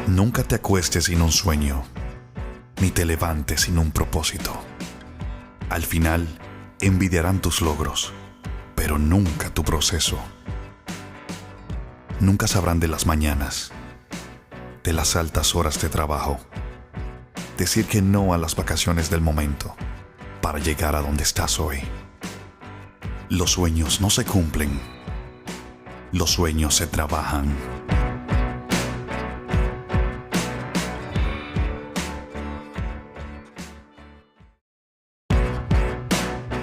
Nunca te acuestes sin un sueño, ni te levantes sin un propósito. Al final, envidiarán tus logros, pero nunca tu proceso. Nunca sabrán de las mañanas, de las altas horas de trabajo, decir que no a las vacaciones del momento para llegar a donde estás hoy. Los sueños no se cumplen, los sueños se trabajan.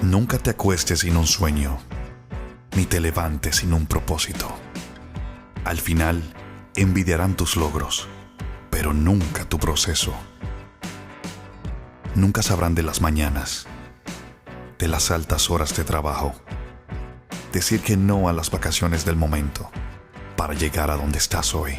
Nunca te acuestes sin un sueño, ni te levantes sin un propósito. Al final, envidiarán tus logros, pero nunca tu proceso. Nunca sabrán de las mañanas, de las altas horas de trabajo, decir que no a las vacaciones del momento para llegar a donde estás hoy.